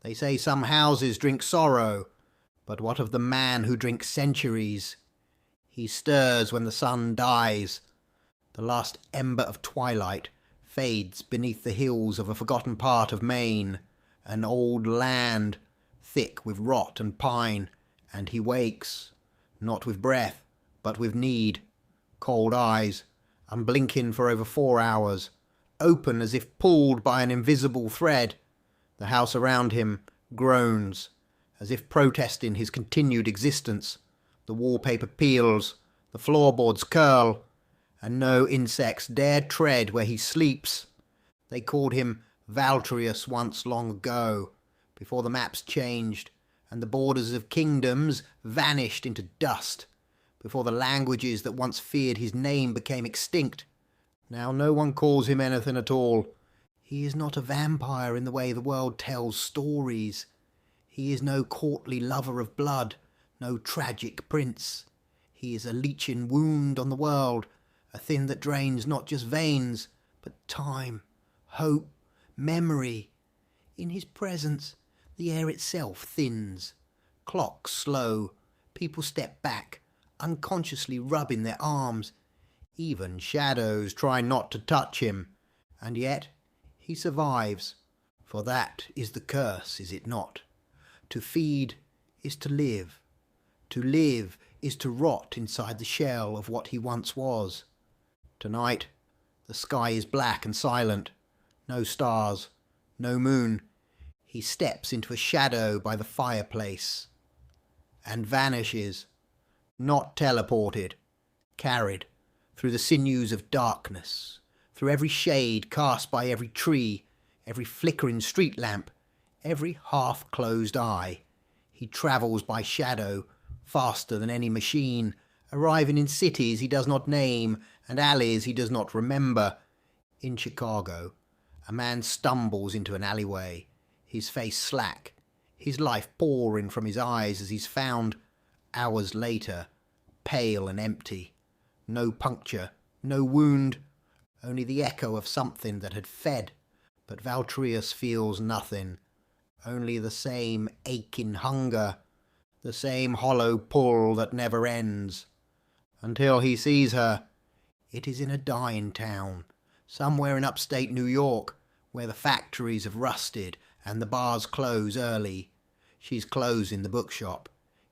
They say some houses drink sorrow, but what of the man who drinks centuries? He stirs when the sun dies. The last ember of twilight fades beneath the hills of a forgotten part of Maine, an old land, thick with rot and pine, and he wakes, not with breath, but with need. Cold eyes, unblinking for over 4 hours, open as if pulled by an invisible thread. The house around him groans, as if protesting his continued existence. The wallpaper peels, the floorboards curl, and no insects dare tread where he sleeps. They called him Valtrius once long ago, before the maps changed and the borders of kingdoms vanished into dust, before the languages that once feared his name became extinct. Now no one calls him anything at all. He is not a vampire in the way the world tells stories. He is no courtly lover of blood, no tragic prince. He is a leeching wound on the world, a thing that drains not just veins, but time, hope, memory. In his presence, the air itself thins. Clocks slow, people step back, unconsciously rubbing their arms. Even shadows try not to touch him, and yet he survives. For that is the curse, is it not? To feed is to live. To live is to rot inside the shell of what he once was. Tonight, the sky is black and silent. No stars, no moon. He steps into a shadow by the fireplace and vanishes, not teleported, carried through the sinews of darkness, through every shade cast by every tree, every flickering street lamp, every half-closed eye. He travels by shadow, faster than any machine, arriving in cities he does not name and alleys he does not remember. In Chicago, a man stumbles into an alleyway, his face slack, his life pouring from his eyes as he's found, hours later, pale and empty. No puncture, no wound, only the echo of something that had fed. But Valtrius feels nothing, only the same aching hunger, the same hollow pull that never ends. Until he sees her. It is in a dying town, somewhere in upstate New York, where the factories have rusted and the bars close early. She's closing the bookshop,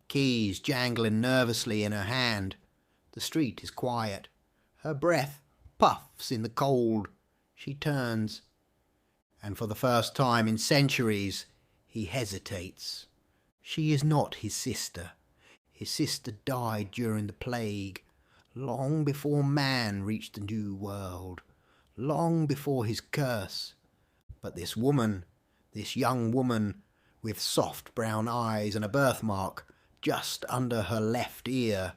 keys jangling nervously in her hand. The street is quiet. Her breath puffs in the cold. She turns, and for the first time in centuries, he hesitates. She is not his sister. His sister died during the plague, long before man reached the New World, long before his curse. But this woman, this young woman, with soft brown eyes and a birthmark just under her left ear,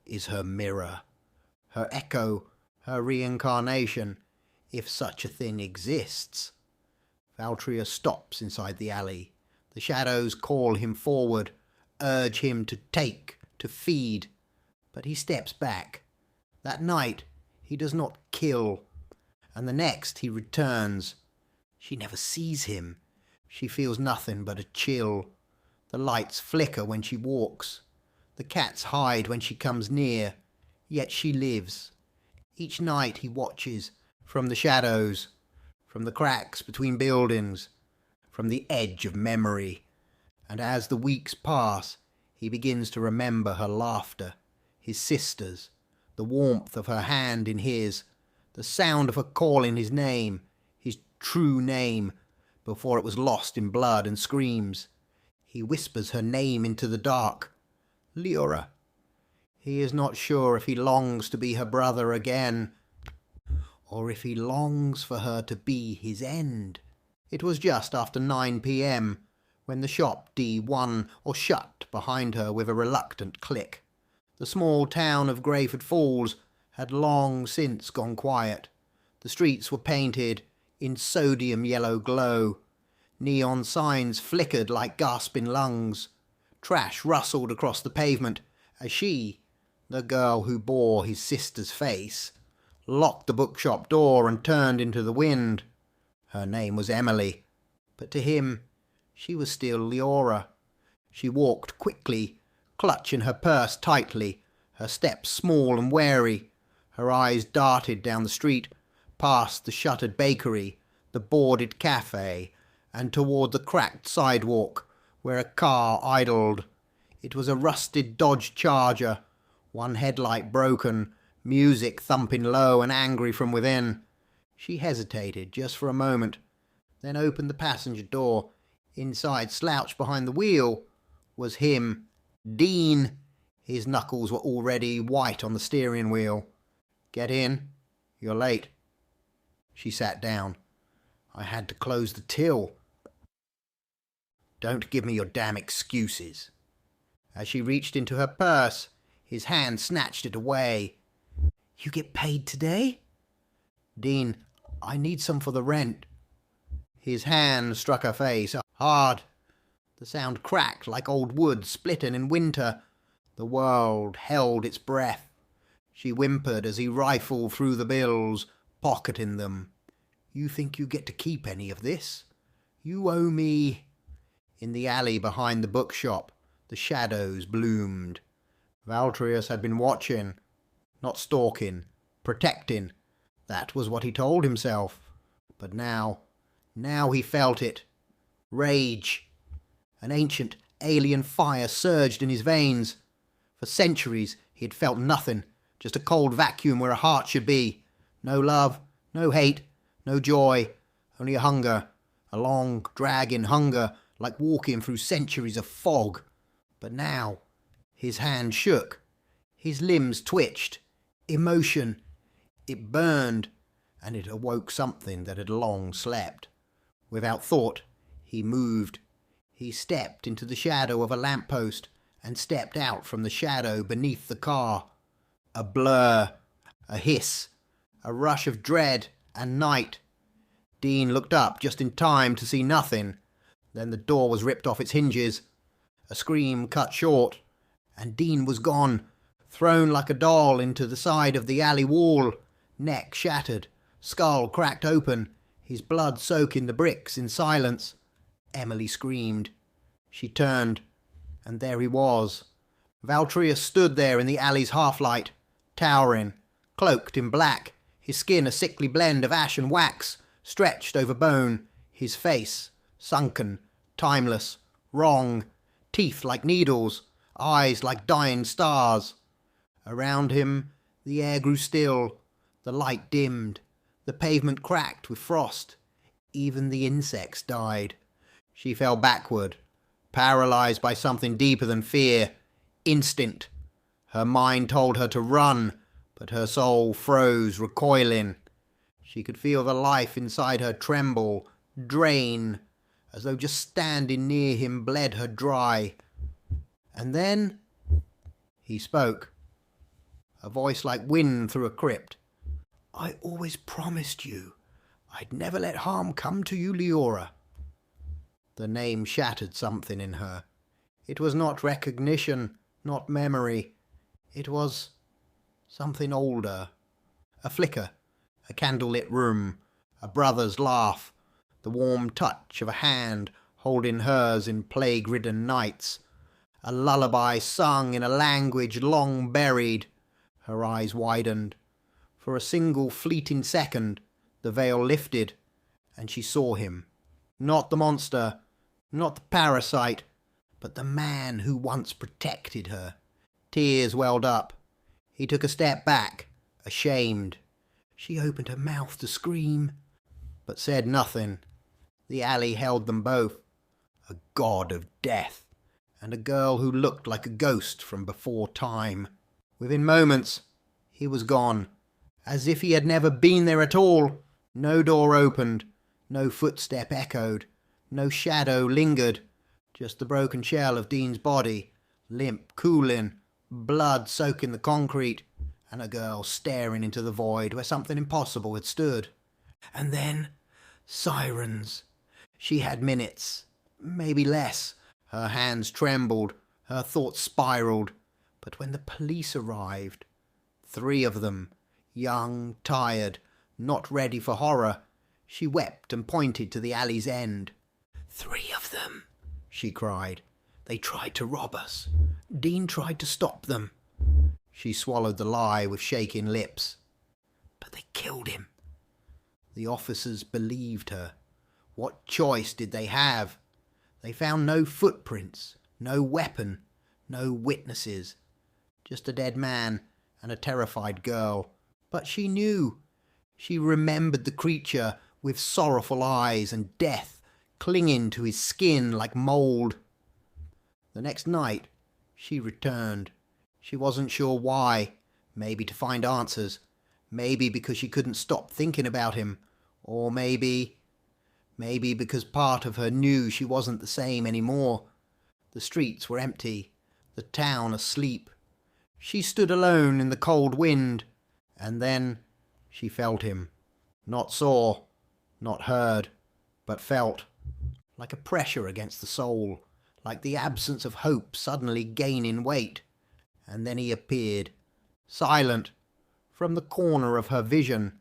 is her mirror, her echo, her reincarnation, if such a thing exists. Valtrius stops inside the alley. The shadows call him forward, urge him to take, to feed. But he steps back. That night he does not kill, and the next he returns. She never sees him. She feels nothing but a chill. The lights flicker when she walks. The cats hide when she comes near, yet she lives. Each night he watches, from the shadows, from the cracks between buildings, from the edge of memory. And as the weeks pass, he begins to remember her laughter, his sister's, the warmth of her hand in his, the sound of her calling his name, his true name, before it was lost in blood and screams. He whispers her name into the dark. Leora. He is not sure if he longs to be her brother again, or if he longs for her to be his end. It was just after 9 p.m. when the shop D1 or shut behind her with a reluctant click. The small town of Grayford Falls had long since gone quiet. The streets were painted in sodium yellow glow. Neon signs flickered like gasping lungs. Trash rustled across the pavement as she, the girl who bore his sister's face, locked the bookshop door and turned into the wind. Her name was Emily, but to him She was still Leora. She walked quickly, clutching her purse tightly, her steps small and wary. Her eyes darted down the street, past the shuttered bakery, the boarded cafe, and toward the cracked sidewalk where a car idled. It was a rusted Dodge Charger, one headlight broken, music thumping low and angry from within. She hesitated just for a moment, then opened the passenger door. Inside, slouched behind the wheel, was him, Dean. His knuckles were already white on the steering wheel. "Get in. You're late." She sat down. "I had to close the till." "Don't give me your damn excuses." As she reached into her purse, his hand snatched it away. "You get paid today?" "Dean, I need some for the rent." His hand struck her face, hard. The sound cracked like old wood splitting in winter. The world held its breath. She whimpered as he rifled through the bills, pocketing them. "You think you get to keep any of this? You owe me." In the alley behind the bookshop, the shadows bloomed. Valtrius had been watching, not stalking, protecting. That was what he told himself. But now he felt it. Rage. An ancient, alien fire surged in his veins. For centuries he had felt nothing, just a cold vacuum where a heart should be. No love, no hate, no joy, only a hunger, a long, dragging hunger, like walking through centuries of fog. But now his hand shook, his limbs twitched. Emotion. It burned, and it awoke something that had long slept. Without thought, he moved. He stepped into the shadow of a lamppost and stepped out from the shadow beneath the car. A blur, a hiss, a rush of dread and night. Dean looked up just in time to see nothing. Then the door was ripped off its hinges. A scream cut short, and Dean was gone, thrown like a doll into the side of the alley wall, neck shattered, skull cracked open, his blood soaking the bricks in silence. Emily screamed. She turned, and there he was. Valtrius stood there in the alley's half-light, towering, cloaked in black, his skin a sickly blend of ash and wax, stretched over bone, his face sunken, timeless, wrong, teeth like needles, eyes like dying stars. Around him the air grew still, the light dimmed, the pavement cracked with frost. Even the insects died. She fell backward, paralyzed by something deeper than fear, instinct. Her mind told her to run, but her soul froze, recoiling. She could feel the life inside her tremble, drain, as though just standing near him bled her dry. And then he spoke, a voice like wind through a crypt. "I always promised you I'd never let harm come to you, Leora." The name shattered something in her. It was not recognition, not memory. It was something older. A flicker, a candlelit room, a brother's laugh, the warm touch of a hand holding hers in plague-ridden nights, a lullaby sung in a language long buried. Her eyes widened. For a single fleeting second, the veil lifted, and she saw him. Not the monster, not the parasite, but the man who once protected her. Tears welled up. He took a step back, ashamed. She opened her mouth to scream, but said nothing. The alley held them both. A god of death, and a girl who looked like a ghost from before time. Within moments, he was gone, as if he had never been there at all. No door opened, no footstep echoed, no shadow lingered, just the broken shell of Dean's body, limp, cooling, blood soaking the concrete, and a girl staring into the void where something impossible had stood. And then, sirens. She had minutes, maybe less. Her hands trembled, her thoughts spiraled. But when the police arrived, 3 of them, young, tired, not ready for horror, she wept and pointed to the alley's end. 3 of them, she cried. They tried to rob us. Dean tried to stop them. She swallowed the lie with shaking lips. But they killed him. The officers believed her. What choice did they have? They found no footprints, no weapon, no witnesses. Just a dead man and a terrified girl. But she knew. She remembered the creature with sorrowful eyes and death clinging to his skin like mould. The next night, she returned. She wasn't sure why. Maybe to find answers. Maybe because she couldn't stop thinking about him. Or maybe because part of her knew she wasn't the same anymore. The streets were empty. The town asleep. She stood alone in the cold wind. And then she felt him. Not saw, not heard, but felt. Like a pressure against the soul. Like the absence of hope suddenly gaining weight. And then he appeared, silent, from the corner of her vision.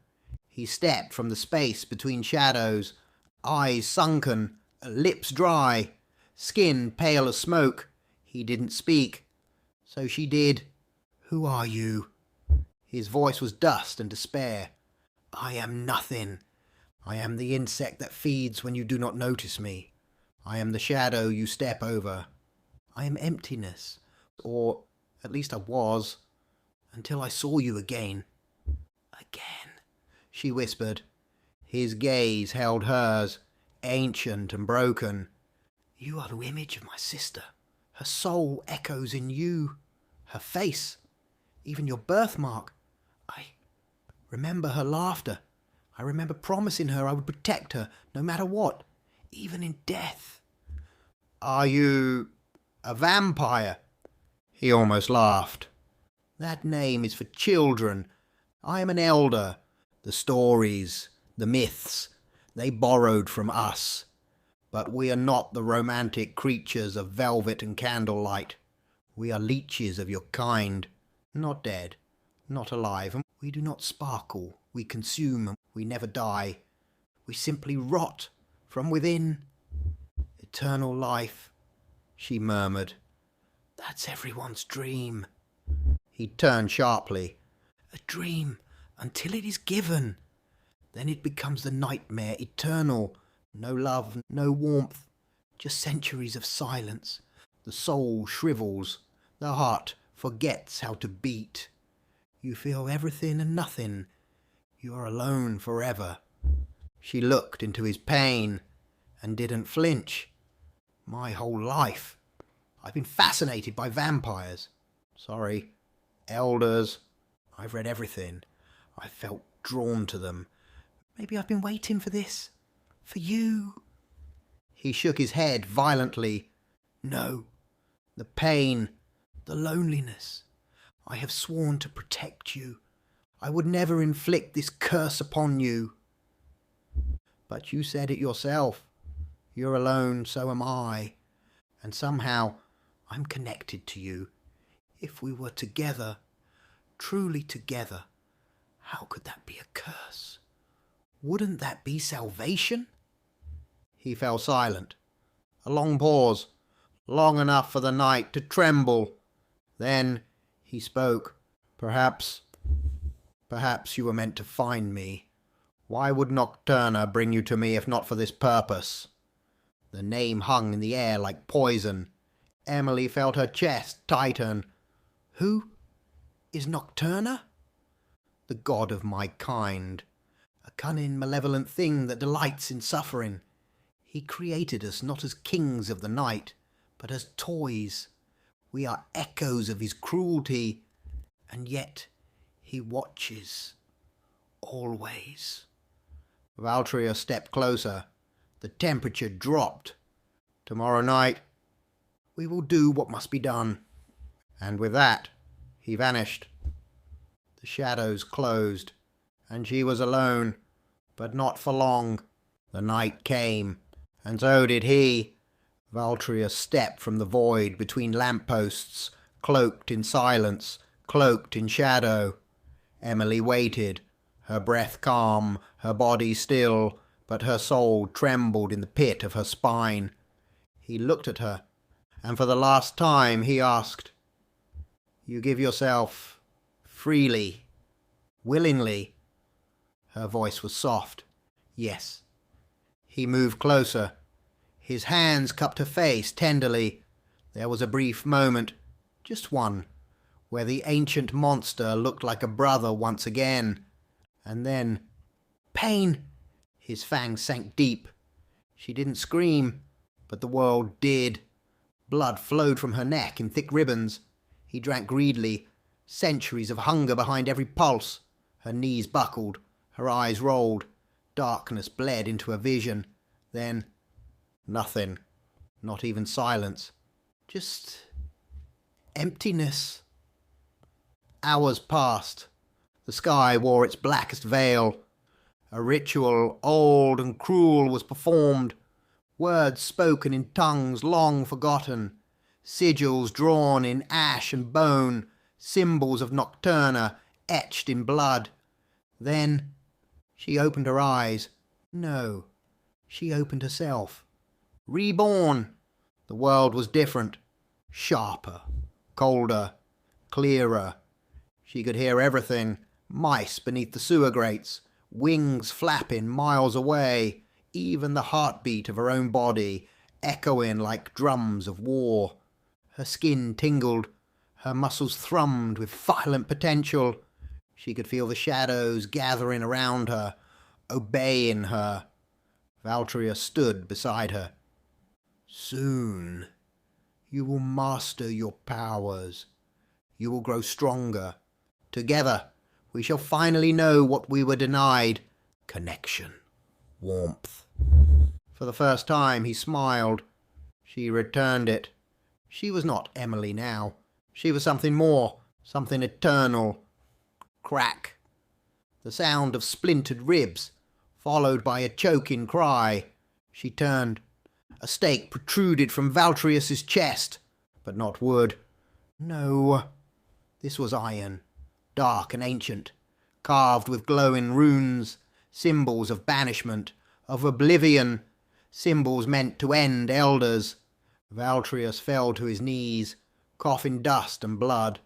He stepped from the space between shadows, eyes sunken, lips dry, skin pale as smoke. He didn't speak. So she did. Who are you? His voice was dust and despair. I am nothing. I am the insect that feeds when you do not notice me. I am the shadow you step over. I am emptiness. Or at least I was, until I saw you again. Again, she whispered. His gaze held hers, ancient and broken. You are the image of my sister. Her soul echoes in you. Her face, even your birthmark. I remember her laughter. I remember promising her I would protect her, no matter what, even in death. Are you a vampire? He almost laughed. That name is for children. I am an elder. The stories, the myths, they borrowed from us. But we are not the romantic creatures of velvet and candlelight. We are leeches of your kind, not dead, not alive, and we do not sparkle. We consume, and we never die. We simply rot from within. Eternal life, she murmured. That's everyone's dream. He turned sharply. A dream until it is given. Then it becomes the nightmare eternal. No love, no warmth, just centuries of silence. The soul shrivels. The heart forgets how to beat. You feel everything and nothing. You are alone forever. She looked into his pain and didn't flinch. My whole life, I've been fascinated by vampires. Sorry, elders. I've read everything. I felt drawn to them. Maybe I've been waiting for this. For you. He shook his head violently. No. The pain. The loneliness. I have sworn to protect you. I would never inflict this curse upon you. But you said it yourself. You're alone, so am I. And somehow I'm connected to you. If we were together, truly together, how could that be a curse? Wouldn't that be salvation? He fell silent. A long pause, long enough for the night to tremble. Then he spoke. Perhaps you were meant to find me. Why would Nocturna bring you to me if not for this purpose? The name hung in the air like poison. Emily felt her chest tighten. Who is Nocturna? The god of my kind. A cunning, malevolent thing that delights in suffering. He created us not as kings of the night, but as toys. We are echoes of his cruelty, and yet he watches. Always. Valtria stepped closer. The temperature dropped. Tomorrow night, we will do what must be done. And with that, he vanished. The shadows closed, and she was alone, but not for long. The night came, and so did he. Valtria stepped from the void between lampposts, cloaked in silence, cloaked in shadow. Emily waited, her breath calm, her body still, but her soul trembled in the pit of her spine. He looked at her, and for the last time he asked, "You give yourself freely, willingly?" Her voice was soft. "Yes." He moved closer. His hands cupped her face tenderly. There was a brief moment, just one, where the ancient monster looked like a brother once again. And then, pain! His fangs sank deep. She didn't scream, but the world did. Blood flowed from her neck in thick ribbons. He drank greedily, centuries of hunger behind every pulse. Her knees buckled, her eyes rolled. Darkness bled into her vision. Then, nothing. Not even silence. Just emptiness. Hours passed. The sky wore its blackest veil. A ritual old and cruel was performed. Words spoken in tongues long forgotten. Sigils drawn in ash and bone. Symbols of Nocturna etched in blood. Then she opened her eyes. No, she opened herself. Reborn. The world was different. Sharper, colder, clearer. She could hear everything. Mice beneath the sewer grates, wings flapping miles away, even the heartbeat of her own body echoing like drums of war. Her skin tingled, her muscles thrummed with violent potential. She could feel the shadows gathering around her, obeying her. Valtria stood beside her. "Soon you will master your powers. You will grow stronger. Together we shall finally know what we were denied. Connection. Warmth." For the first time he smiled. She returned it. She was not Emily now. She was something more, something eternal. Crack. The sound of splintered ribs, followed by a choking cry. She turned. A stake protruded from Valtrius's chest, but not wood. No. This was iron, dark and ancient, carved with glowing runes, symbols of banishment, of oblivion, symbols meant to end elders. Valtrius fell to his knees, coughing dust and blood.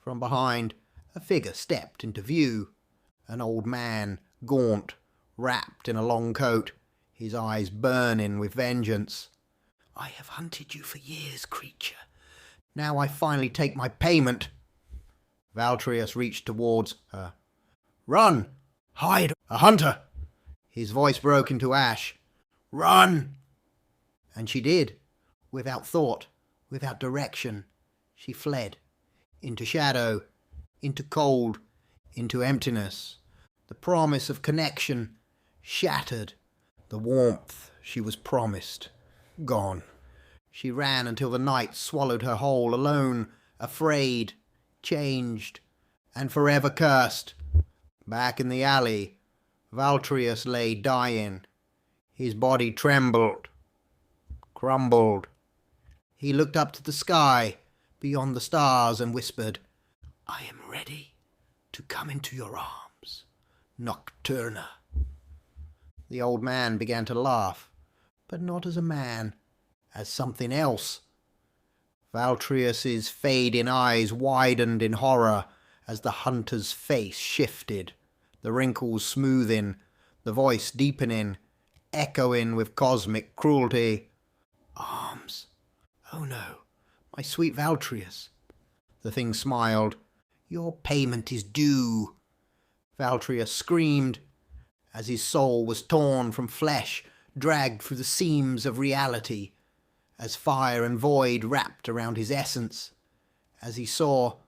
From behind, a figure stepped into view. An old man, gaunt, wrapped in a long coat, his eyes burning with vengeance. "I have hunted you for years, creature. Now I finally take my payment." Valtrius reached towards her. "Run! Hide! A hunter!" His voice broke into ash. "Run!" And she did. Without thought, without direction, she fled. Into shadow, into cold, into emptiness. The promise of connection shattered. The warmth she was promised gone. She ran until the night swallowed her whole, alone, afraid, changed, and forever cursed. Back in the alley, Valtrius lay dying. His body trembled, crumbled. He looked up to the sky, beyond the stars, and whispered, "I am ready to come into your arms, Nocturna." The old man began to laugh, but not as a man, as something else. Valtrius's fading eyes widened in horror as the hunter's face shifted, the wrinkles smoothing, the voice deepening, echoing with cosmic cruelty. "Arms? Oh no, my sweet Valtrius." The thing smiled. "Your payment is due." Valtrius screamed as his soul was torn from flesh, dragged through the seams of reality, as fire and void wrapped around his essence, as he saw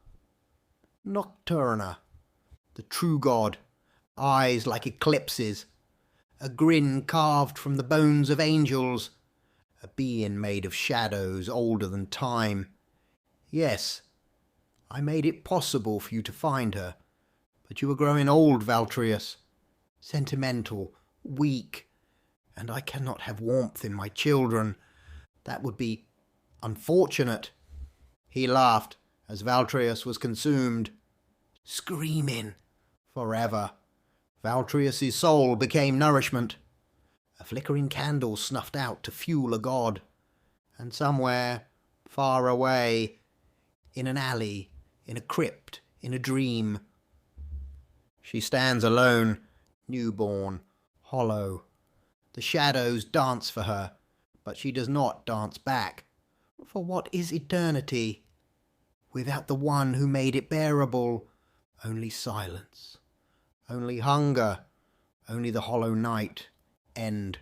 Nocturna, the true god, eyes like eclipses, a grin carved from the bones of angels, a being made of shadows older than time. Yes, I made it possible for you to find her, but you were growing old, Valtrius, sentimental, weak, and I cannot have warmth in my children. That would be unfortunate." He laughed as Valtrius was consumed, screaming forever. Valtrius's soul became nourishment. a flickering candle snuffed out to fuel a god, and somewhere, far away, in an alley, in a crypt, in a dream, she stands alone, newborn, hollow. The shadows dance for her, but she does not dance back. For what is eternity? Without the one who made it bearable, only silence, only hunger, only the hollow night, end